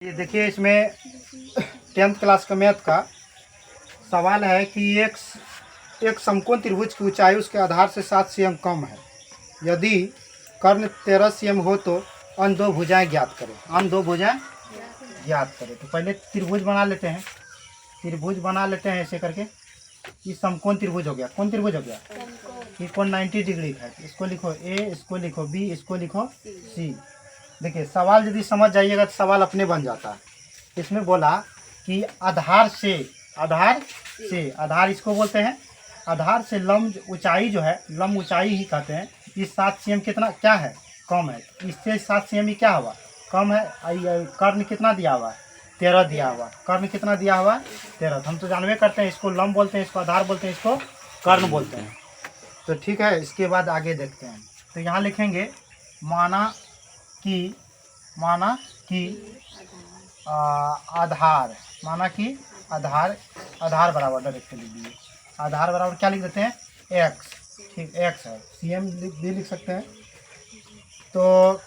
ये देखिए, इसमें 10th क्लास का मैथ का सवाल है कि एक समकोण त्रिभुज की ऊंचाई उसके आधार से 7 cm कम है। यदि कर्ण 13 cm हो तो अन्य दो भुजाएं ज्ञात करें। अन्य दो भुजाएं ज्ञात करें। तो पहले त्रिभुज बना लेते हैं। ऐसे करके। ये समकोण त्रिभुज हो गया। कौन त्रिभुज हो गया? ये कोण 90 डिग्री का है। इसको लिखो ए, इसको लिखो बी, इसको लिखो सी। देखिए, सवाल यदि समझ जाइएगा तो सवाल अपने बन जाता है। इसमें बोला कि आधार इसको बोलते हैं। आधार से लंब ऊंचाई जो है, लंब ऊंचाई ही कहते हैं। इस 7 cm कितना क्या है? कम है। इससे 7 cm ही क्या हुआ? कम है। कर्ण कितना दिया हुआ है? 13 दिया हुआ। कर्ण कितना दिया हुआ है? 13। हम तो जानवे करते हैं, इसको लंब बोलते हैं, इसको आधार बोलते हैं, इसको कर्ण बोलते हैं। तो ठीक है, इसके बाद आगे देखते हैं। तो यहाँ लिखेंगे माना कि आधार बराबर डायरेक्ट लिख दीजिए। आधार बराबर क्या लिख देते हैं? x। ठीक, x है। cm भी लिख सकते हैं। तो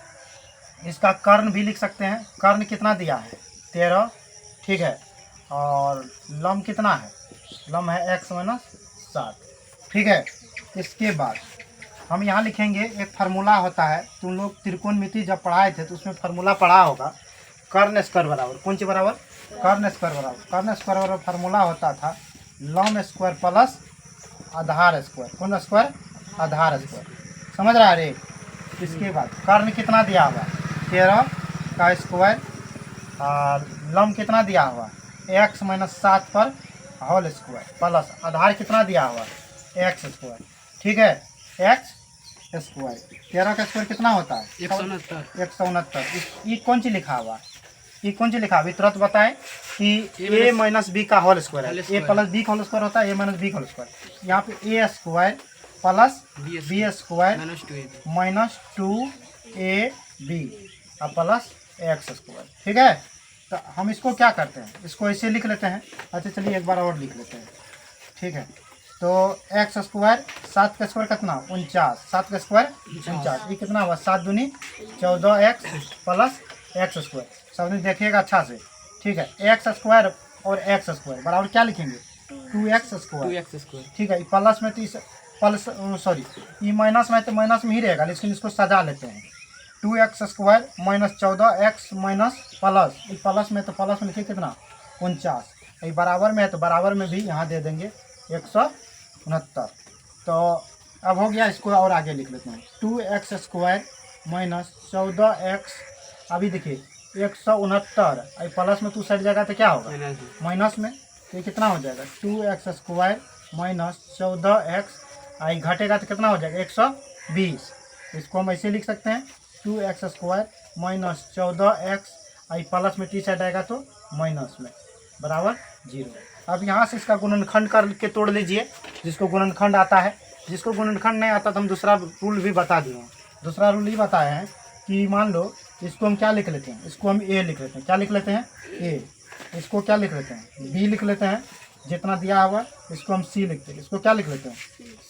इसका कर्ण भी लिख सकते हैं। कर्ण कितना दिया है? 13। ठीक है। और लंब कितना है? लंब है x - 7। ठीक है। इसके बाद हम यहाँ लिखेंगे, एक फार्मूला होता है। तुम लोग त्रिकोणमिति जब पढ़ाए थे तो उसमें फार्मूला पढ़ा होगा। कर्ण स्क्वायर बराबर कौन सी बराबर? कर्ण स्क्वायर बराबर। कर्ण स्क्वायर बराबर फार्मूला होता था लंब स्क्वायर प्लस आधार स्क्वायर। कौन स्क्वायर? आधार स्क्वायर। समझ रहा है रे? इसके बाद कर्ण कितना दिया हुआ? 13 का स्क्वायर। लंब कितना दिया हुआ? x - 7 पर होल स्क्वायर प्लस आधार कितना दिया हुआ? x square. ठीक है, x स्क्वायर। 13 का स्क्वायर कितना होता है? 169। ये कौन सी लिखा हुआ? ये कौन सी लिखा हुआ? तुरंत बताएं कि a - b का होल स्क्वायर है। a प्लस b का होल स्क्वायर होता है, a - b का होल स्क्वायर। यहाँ पे a square plus b square -2ab और प्लस x स्क्वायर। ठीक है। तो हम इसको क्या करते हैं? इसको ऐसे लिख लेते हैं। अच्छा चलिए एक बार और लिख लेते हैं। ठीक है। तो x स्क्वायर, 7 का स्क्वायर कितना? 49। 7 का स्क्वायर 49। ये कितना हुआ? 7 दूनी 14x प्लस x स्क्वायर। सब देखिएगा अच्छा से। ठीक है। x स्क्वायर और x स्क्वायर बराबर क्या लिखेंगे? 2x square. ठीक है। प्लस में तो ये माइनस में तो माइनस में ही रहेगा, लेकिन इसको सजा लेते हैं। 2x square -14x minus plus में तो प्लस में लिखिए कितना? 49। ये बराबर में है तो बराबर में भी यहाँ दे देंगे 169। तो अब हो गया। इसको और आगे लिख लेते हैं। 2x square -14x। अभी देखिए 169 प्लस में 2 सट जाएगा तो क्या होगा? माइनस में। तो ये कितना हो जाएगा? 2x square -14x। घटेगा तो कितना हो जाएगा? 120। इसको हम ऐसे लिख सकते हैं 2x स्क्वायर -14x। प्लस में टी साइड आएगा तो माइनस में बराबर 0। अब यहाँ से इसका गुणनखंड करके तोड़ लीजिए, जिसको गुणनखंड आता है। जिसको गुणनखंड नहीं आता तो हम दूसरा रूल भी बता दिए हैं। दूसरा रूल ये बताया है कि मान लो इसको हम क्या लिख लेते हैं? इसको हम ए लिख लेते हैं। क्या लिख लेते हैं? ए। इसको क्या लिख लेते हैं? बी लिख लेते हैं, जितना दिया हुआ। इसको हम सी लिखते हैं। इसको क्या लिख लेते हैं?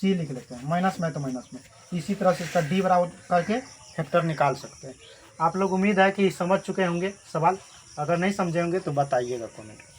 सी लिख लेते हैं। माइनस में तो माइनस में। इसी तरह से इसका डी बराबर करके फैक्टर निकाल सकते हैं। आप लोग उम्मीद है कि समझ चुके होंगे सवाल। अगर नहीं समझे होंगे तो बताइएगा कमेंट में।